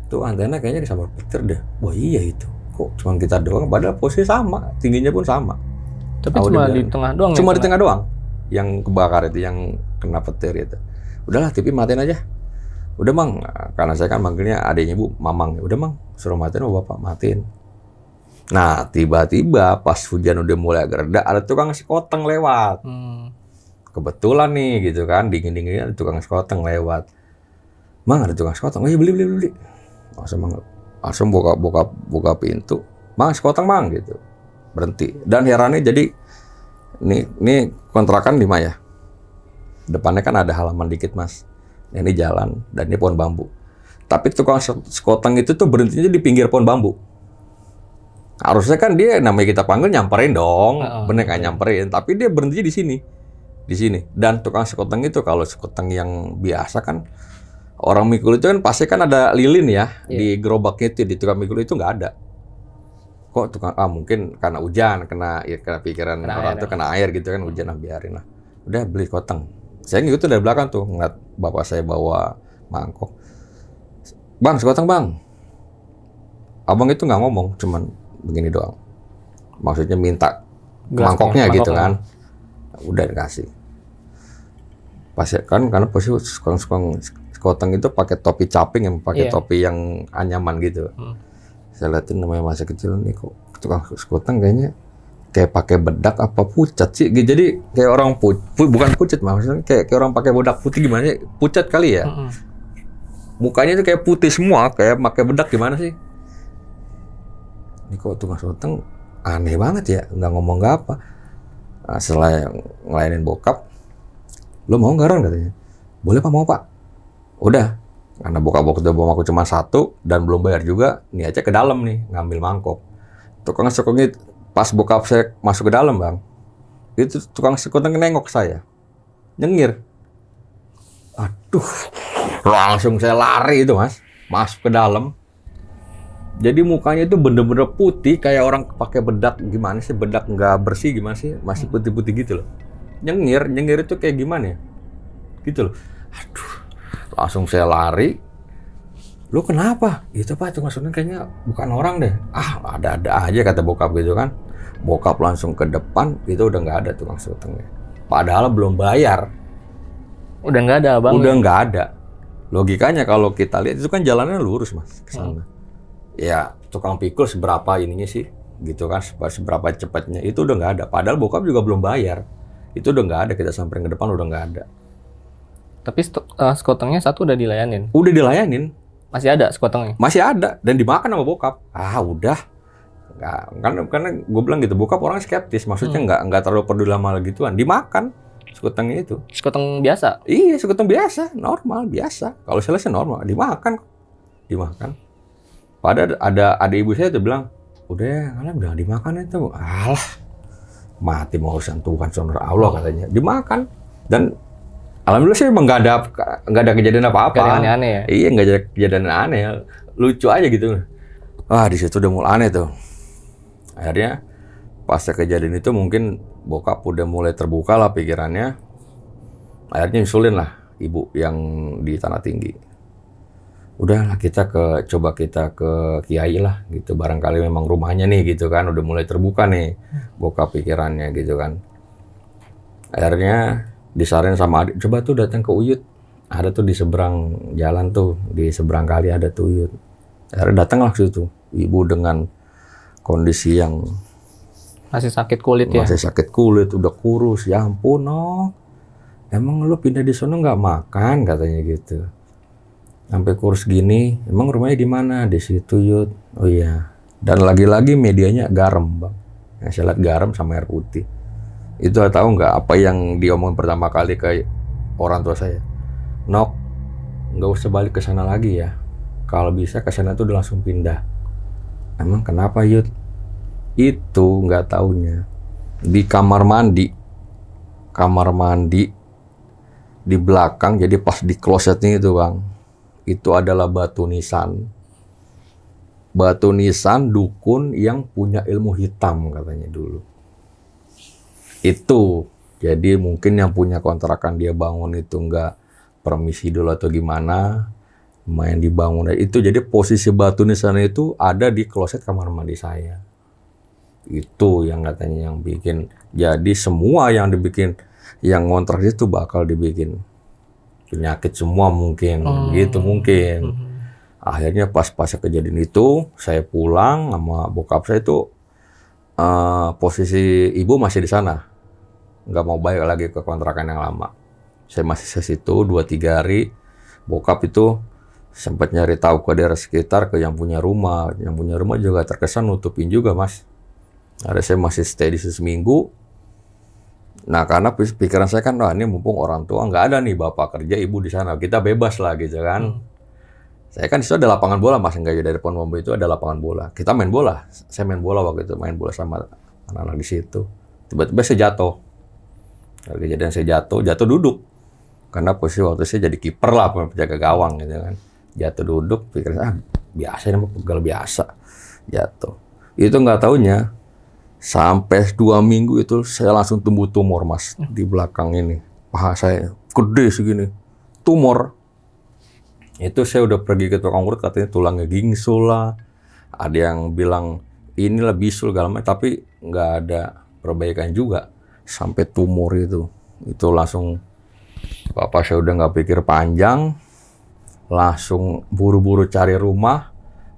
tuh antena kayaknya disambar petir deh. Wah iya itu. Kok cuma kita doang? Padahal posisi sama, tingginya pun sama. Tapi cuma di tengah doang. Cuma ya, di tengah doang. Yang kebakar itu, yang kena petir itu. Udahlah, TV matiin aja. Udah Mang, karena saya kan manggilnya adiknya ibu Mamang. Udah Mang, suruh matiin, oh bapak matiin. Nah tiba-tiba pas hujan udah mulai agak reda, ada tukang sekoteng lewat. Kebetulan nih gitu kan, dingin-dinginnya ada tukang sekoteng lewat. Mang ada tukang sekoteng, oh iya beli. Langsung buka pintu. Mang sekoteng Mang gitu. Berhenti. Dan herannya jadi ini kontrakan 5 ya. Depannya kan ada halaman dikit Mas. Ini jalan dan ini pohon bambu. Tapi tukang sekoteng itu tuh berhentinya di pinggir pohon bambu. Harusnya kan dia namanya kita panggil nyamperin dong, bener kan nyamperin. Tapi dia berhenti di sini. Dan tukang sekoteng itu kalau sekoteng yang biasa kan orang mikul itu kan pasti kan ada lilin ya di gerobaknya itu, di tukang mikul itu nggak ada. Kok tukang mungkin karena hujan, kena pikiran orang tuh kena air gitu kan hujan biarin lah. Udah beli sekoteng. Saya ngikutin dari belakang tuh ngeliat bapak saya bawa mangkok. Bang, sekoteng bang. Abang itu nggak ngomong, cuman begini doang. Maksudnya minta mangkoknya gitu kan. Udah dikasih. Pas kan karena posisi sekoteng itu pakai topi caping yang pakai topi yang anyaman gitu. Saya liatin namanya masa kecil nih kok tukang sekoteng kayaknya kayak pakai bedak apa pucat sih. Jadi kayak orang bukan pucat maksudnya kayak orang pakai bedak putih gimana sih? Pucat kali ya. Mukanya itu kayak putih semua, kayak pakai bedak gimana sih? Ini kok tukang sekoteng aneh banget ya, nggak ngomong nggak apa. Nah, setelah ngelayanin bokap, lo mau nggak Ron katanya? Boleh Pak, mau Pak. Udah, karena bokap udah bawa aku cuma 1 dan belum bayar juga, nih aja ke dalam nih ngambil mangkok. Tukang sekoteng pas bokap saya masuk ke dalam bang, itu tukang sekoteng nengok saya, nyengir. Aduh, langsung saya lari itu Mas, masuk ke dalam. Jadi mukanya itu bener-bener putih kayak orang pakai bedak gimana sih, bedak nggak bersih gimana sih, masih putih-putih gitu loh. Nyengir itu kayak gimana ya, gitu loh. Aduh, langsung saya lari. Lu kenapa? Itu Pak, tukang sekoteng kayaknya bukan orang deh. Ada-ada aja kata bokap gitu kan. Bokap langsung ke depan, itu udah nggak ada tukang sekotengnya. Padahal belum bayar. Udah nggak ada abang. Udah nggak ada. Logikanya kalau kita lihat itu kan jalannya lurus Mas ke sana. Ya tukang pikul seberapa ininya sih gitu kan, seberapa cepatnya itu udah nggak ada. Padahal bokap juga belum bayar. Itu udah nggak ada, kita samperin ke depan udah nggak ada. Tapi sekotengnya 1 udah dilayanin? Udah dilayanin. Masih ada sekotengnya? Masih ada dan dimakan sama bokap. Udah. Nggak, karena gue bilang gitu, bokap orang skeptis, maksudnya nggak terlalu peduli sama gituan. Dimakan sekuteng itu. Sekoteng biasa. Iya, sekuteng biasa, normal, biasa. Kalau saya sih normal, dimakan. Padahal ada ibu saya tuh bilang, udah, kalian jangan dimakan itu. Alah, mati mau urusan Tuhan, saudara Allah katanya. Dimakan. Dan alhamdulillah sih emang nggak ada kejadian apa-apa. Gak ada yang aneh-aneh ya? Iya, nggak ada kejadian aneh. Lucu aja gitu. Wah, di situ udah mulai aneh tuh. Akhirnya pas kejadian itu mungkin bokap udah mulai terbuka lah pikirannya. Akhirnya nyusulin lah ibu yang di Tanah Tinggi. Udahlah coba kita ke kiai lah gitu, barangkali memang rumahnya nih gitu kan, udah mulai terbuka nih bokap pikirannya gitu kan. Akhirnya disarankan sama adik, coba tuh datang ke Uyut, ada tuh di seberang jalan tuh, di seberang kali ada tuh Uyut. Akhirnya datanglah ke situ ibu dengan kondisi yang Masih sakit kulit ya? masih sakit kulit, udah kurus. Ya ampun, no, emang lu pindah di sono nggak makan katanya gitu. Sampai kurus gini, emang rumahnya di mana? Di situ, Yud. Oh iya. Dan lagi-lagi medianya garam, Bang. Yang saya lihat garam sama air putih. Itu tahu nggak apa yang diomong pertama kali ke orang tua saya? Nok, nggak usah balik ke sana lagi ya. Kalau bisa ke sana tuh udah langsung pindah. Emang kenapa, Yud? Itu nggak taunya. Di kamar mandi di belakang, jadi pas di klosetnya itu, Bang. Itu adalah batu nisan dukun yang punya ilmu hitam katanya dulu. Itu jadi mungkin yang punya kontrakan dia bangun itu nggak permisi dulu atau gimana, main dibangun itu. Jadi posisi batu nisan itu ada di kloset kamar mandi saya. Itu yang katanya yang bikin, jadi semua yang dibikin yang ngontrak itu bakal dibikin penyakit semua mungkin, gitu mungkin. Akhirnya pas kejadian itu, saya pulang sama bokap saya itu, posisi ibu masih di sana, nggak mau balik lagi ke kontrakan yang lama. Saya masih di situ 2-3 hari. Bokap itu sempat nyari tahu ke daerah sekitar, ke yang punya rumah juga terkesan nutupin juga, Mas. Akhirnya saya masih stay di situ seminggu. Nah, karena pikiran saya kan, wah ini mumpung orang tua nggak ada nih, bapak kerja, ibu di sana, kita bebas lah gitu kan. Saya kan di situ ada lapangan bola, Mas, nggak jauh dari Pohon Bambu itu ada lapangan bola. Kita main bola, saya main bola waktu itu, main bola sama anak-anak di situ. Tiba-tiba saya jatuh. Kejadian saya jatuh duduk. Karena posisi waktu saya jadi kiper lah, penjaga gawang gitu kan. Jatuh duduk, pikiran saya, biasa ini pegal biasa. Jatuh. Itu nggak taunya, sampai 2 minggu itu saya langsung tumbuh tumor, Mas, di belakang ini. Paha saya gede segini. Tumor. Itu saya udah pergi ke tukang urut, katanya tulangnya gingsul lah. Ada yang bilang inilah bisul segala macam, tapi nggak ada perbaikan juga. Sampai tumor itu langsung bapak saya udah nggak pikir panjang, langsung buru-buru cari rumah,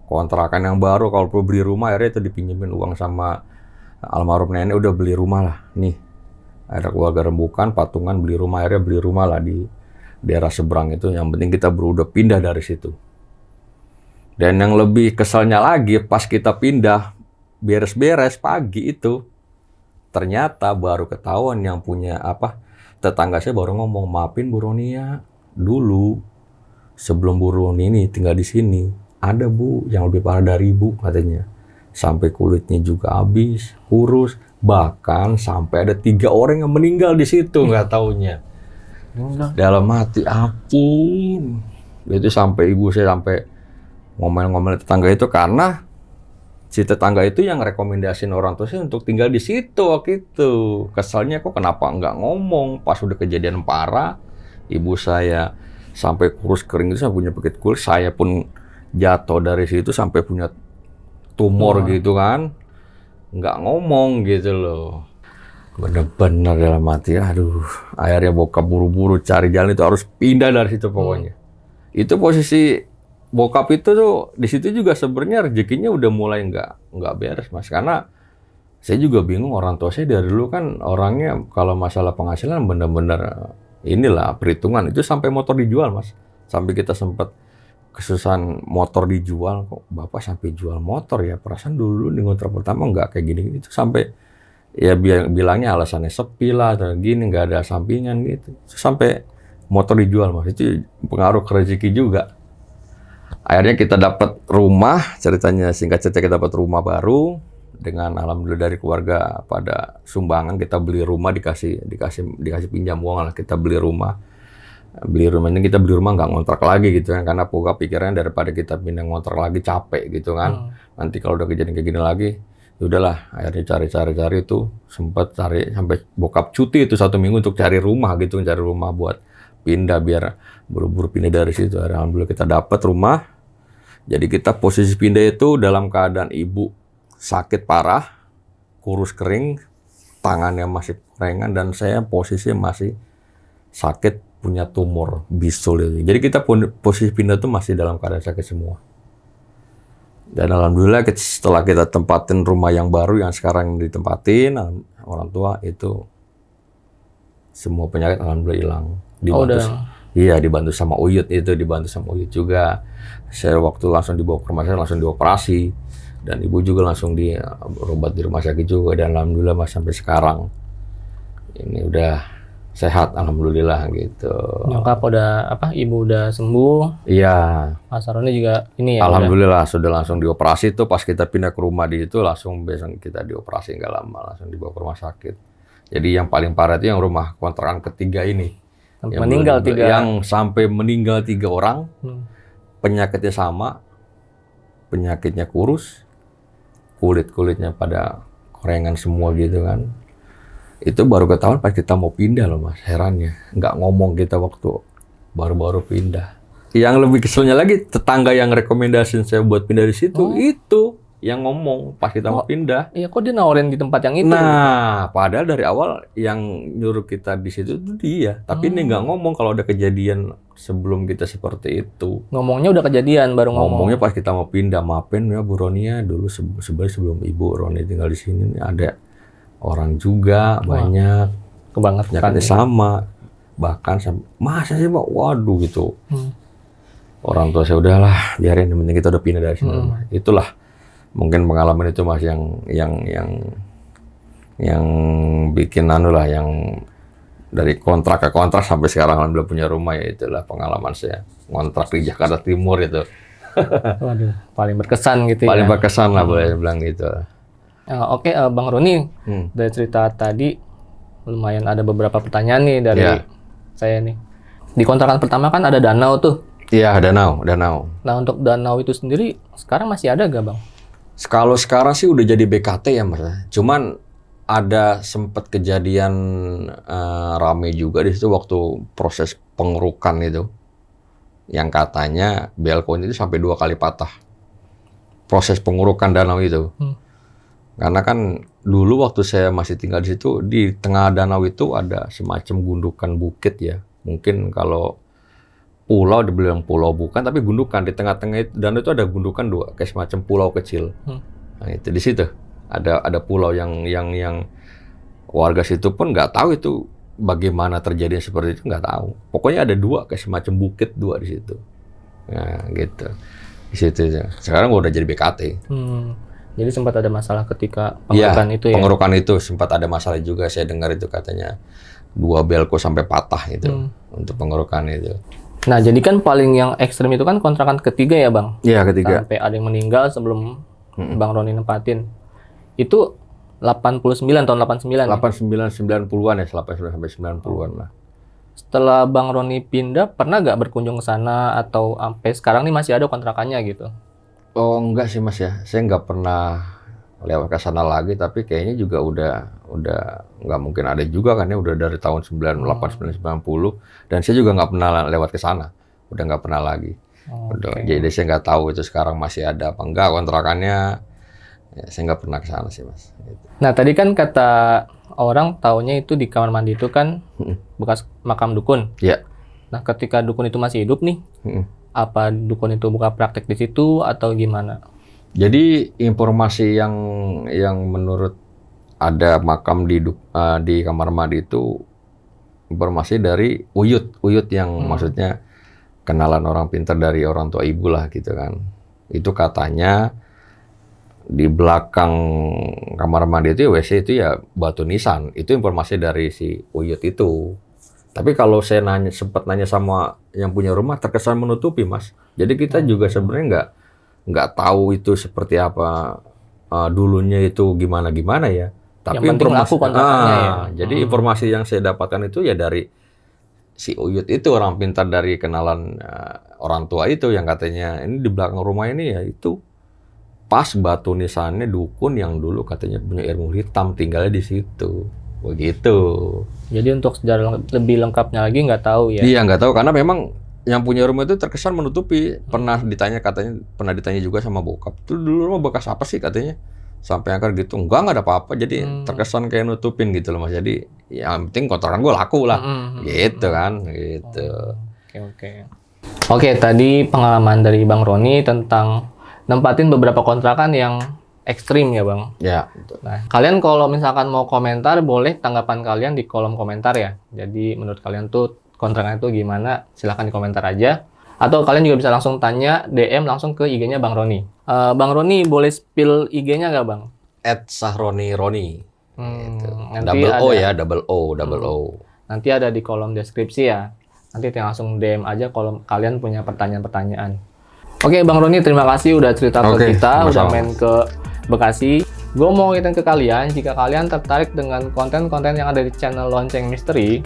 kontrakan yang baru. Kalau perlu beli rumah, akhirnya itu dipinjemin uang sama almarhum nenek, udah beli rumah lah. Nih, ada keluarga rembukan, patungan beli rumah, akhirnya beli rumah lah di daerah seberang itu. Yang penting kita udah pindah dari situ. Dan yang lebih kesalnya lagi, pas kita pindah, beres-beres pagi itu, ternyata baru ketahuan yang punya tetangga saya baru ngomong, maafin Bu Ronia, dulu sebelum Bu Roni ini tinggal di sini, ada Bu yang lebih parah dari Ibu katanya. Sampai kulitnya juga habis, kurus, bahkan sampai ada 3 orang yang meninggal di situ, nggak taunya. Dalam hati, ampun. Itu sampai ibu saya sampai ngomel-ngomel tetangga itu, karena si tetangga itu yang rekomendasiin orang tua saya untuk tinggal di situ waktu itu. Kesalnya kok kenapa nggak ngomong pas udah kejadian parah, ibu saya sampai kurus kering itu, saya punya penyakit kulit, saya pun jatuh dari situ sampai punya tumor gitu kan, nggak ngomong gitu loh. Bener-bener dalam hati, aduh. Akhirnya bokap buru-buru cari jalan, itu harus pindah dari situ pokoknya. Itu posisi bokap itu tuh di situ juga sebenarnya rezekinya udah mulai nggak beres, Mas. Karena saya juga bingung, orang tua saya dari dulu kan orangnya kalau masalah penghasilan bener-bener inilah perhitungan. Itu sampai motor dijual, Mas. Sampai kita sempat kesusahan motor dijual. Kok bapak sampai jual motor ya? Perasaan dulu di kontrak pertama nggak kayak gini. Itu sampai Ya bilangnya alasannya sepi lah atau gini, nggak ada sampingan gitu. Sampai motor dijual Mas, itu pengaruh ke rezeki juga. Akhirnya kita dapat rumah, ceritanya singkat cerita kita dapat rumah baru dengan alhamdulillah dari keluarga pada sumbangan, kita beli rumah, dikasih pinjam uang lah, kita beli rumah. Ini kita beli rumah nggak ngontrak lagi gitu kan, karena pokoknya pikirannya daripada kita pindah ngontrak lagi capek gitu kan. Nanti kalau udah kejadian kayak gini lagi, ya udahlah, akhirnya cari itu, sempat cari sampai bokap cuti itu 1 minggu untuk cari rumah gitu, cari rumah buat pindah biar buru-buru pindah dari situ. Alhamdulillah kita dapat rumah. Jadi kita posisi pindah itu dalam keadaan ibu sakit parah, kurus kering, tangannya masih kerengan, dan saya posisinya masih sakit, punya tumor bisul itu. Jadi kita posisi pindah itu masih dalam keadaan sakit semua. Dan alhamdulillah setelah kita tempatin rumah yang baru yang sekarang ditempatin, orang tua itu semua penyakit alhamdulillah hilang. Dibantu sama Uyut juga. Saya waktu langsung dibawa ke rumah sakit, langsung dioperasi, dan ibu juga langsung berobat di rumah sakit juga, dan alhamdulillah Mas sampai sekarang ini udah sehat alhamdulillah gitu. Nyokap ibu udah sembuh. Iya. Mas Roni juga ini ya. Alhamdulillah sudah langsung dioperasi tuh, pas kita pindah ke rumah di itu langsung besok kita dioperasi, nggak lama langsung dibawa ke rumah sakit. Jadi yang paling parah itu yang rumah kontrakan ketiga ini. Yang sampai meninggal 3 orang. Penyakitnya sama. Penyakitnya kurus. Kulitnya pada korengan semua gitu kan. Itu baru ketahuan pas kita mau pindah loh Mas, herannya. Nggak ngomong kita waktu baru-baru pindah. Yang lebih keselnya lagi, tetangga yang rekomendasiin saya buat pindah di situ, itu yang ngomong pas kita mau pindah. Iya, kok dia nawarin di tempat yang itu? Nah, padahal dari awal yang nyuruh kita di situ itu dia. Tapi ini nggak ngomong kalau ada kejadian sebelum kita seperti itu. Ngomongnya udah kejadian, baru ngomong. Ngomongnya pas kita mau pindah, maafin ya Bu Ronia, dulu sebelum Ibu Roni tinggal di sini ada orang juga banyak, penyakitnya sama, bahkan masa sih Pak, waduh gitu. Orang tua saya udahlah, biarin, yang penting kita udah pindah dari sini. Itulah mungkin pengalaman itu Mas yang bikin yang dari kontrak ke kontrak sampai sekarang alhamdulillah punya rumah, ya itulah pengalaman saya ngontrak di Jakarta Timur itu. Waduh, paling berkesan gitu paling berkesan lah boleh bilang gitu. Oke, Bang Roni, dari cerita tadi lumayan ada beberapa pertanyaan nih dari saya nih. Di kontrakan pertama kan ada danau tuh. Iya, danau. Nah, untuk danau itu sendiri sekarang masih ada gak Bang? Kalau sekarang sih udah jadi BKT ya Mas. Cuman ada sempat kejadian rame juga di situ waktu proses pengerukan itu. Yang katanya balkon itu sampai 2 kali patah. Proses pengurukan danau itu. Karena kan dulu waktu saya masih tinggal di situ, di tengah danau itu ada semacam gundukan bukit ya. Mungkin kalau pulau dibilang pulau bukan, tapi gundukan di tengah-tengah danau itu ada gundukan 2, kayak semacam pulau kecil. Nah, itu di situ ada pulau yang warga situ pun nggak tahu itu bagaimana terjadi seperti itu, nggak tahu. Pokoknya ada 2 kayak semacam bukit 2 di situ. Nah, gitu. Di situ. Sekarang udah jadi BKT. Jadi sempat ada masalah ketika pengerukan itu ya? Pengerukan itu sempat ada masalah juga, saya dengar itu katanya 2 belko sampai patah itu untuk pengerukan itu. Nah, jadi kan paling yang ekstrim itu kan kontrakan ketiga ya Bang? Iya, ketiga. Sampai ada yang meninggal sebelum Bang Roni nempatin. Itu 89, tahun 89 90-an ya, 89 sampai 90-an lah. Setelah Bang Roni pindah, pernah nggak berkunjung ke sana atau sampai sekarang nih masih ada kontrakannya gitu? Oh enggak sih Mas ya, saya nggak pernah lewat ke sana lagi, tapi kayaknya juga udah nggak mungkin ada juga kan ya, udah dari tahun 98, 90, dan saya juga nggak pernah lewat ke sana, udah nggak pernah lagi. Jadi saya nggak tahu itu sekarang masih ada apa enggak kontrakannya, ya, saya nggak pernah ke sana sih Mas. Gitu. Nah tadi kan kata orang taunya itu di kamar mandi itu kan bekas makam dukun. Iya. Nah ketika dukun itu masih hidup nih, apa dukun itu buka praktek di situ atau gimana? Jadi informasi yang menurut ada makam di kamar mandi itu informasi dari Uyut yang maksudnya kenalan orang pintar dari orang tua ibu lah gitu kan. Itu katanya di belakang kamar mandi itu WC itu ya batu nisan. Itu informasi dari si Uyut itu. Tapi kalau saya sempat nanya sama yang punya rumah, terkesan menutupi, Mas. Jadi kita juga sebenarnya nggak tahu itu seperti apa dulunya itu gimana ya. Tapi Yang penting laku kontrakannya ya. Jadi informasi yang saya dapatkan itu ya dari si Uyut itu, orang pintar dari kenalan orang tua itu yang katanya ini di belakang rumah ini ya itu pas batu nisannya dukun yang dulu katanya punya ilmu hitam tinggalnya di situ. Begitu. Jadi untuk sejarah lebih lengkapnya lagi nggak tahu ya. Iya, nggak tahu karena memang yang punya rumah itu terkesan menutupi. Pernah ditanya juga sama bokap. Itu dulu rumah bekas apa sih katanya? Sampai angker gitu. Enggak ada apa-apa. Jadi terkesan kayak nutupin gitu loh, Mas. Jadi yang penting kontrakan gue laku lah. Gitu kan, gitu. Oke, tadi pengalaman dari Bang Roni tentang nempatin beberapa kontrakan yang ekstrim ya Bang. Ya, betul. Nah, kalian kalau misalkan mau komentar, boleh tanggapan kalian di kolom komentar ya. Jadi menurut kalian tuh kontrakan itu gimana? Silahkan di komentar aja. Atau kalian juga bisa langsung tanya, DM langsung ke IG-nya Bang Roni. Bang Roni boleh spill IG-nya nggak Bang? @sahroni. Gitu. Nanti double O. Nanti ada di kolom deskripsi ya. Nanti langsung DM aja kalau kalian punya pertanyaan-pertanyaan. Oke, Bang Roni, terima kasih udah cerita ke kita, udah main ke Bekasi. Gue mau ngingetin ke kalian, jika kalian tertarik dengan konten-konten yang ada di channel Lonceng Misteri,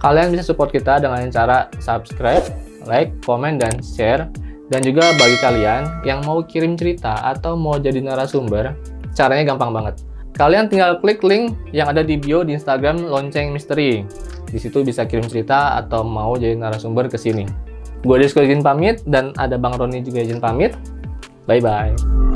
kalian bisa support kita dengan cara subscribe, like, komen, dan share. Dan juga bagi kalian yang mau kirim cerita atau mau jadi narasumber, caranya gampang banget. Kalian tinggal klik link yang ada di bio di Instagram Lonceng Misteri. Di situ bisa kirim cerita atau mau jadi narasumber ke sini. Gue Disko izin pamit, dan ada Bang Roni juga izin pamit. Bye-bye.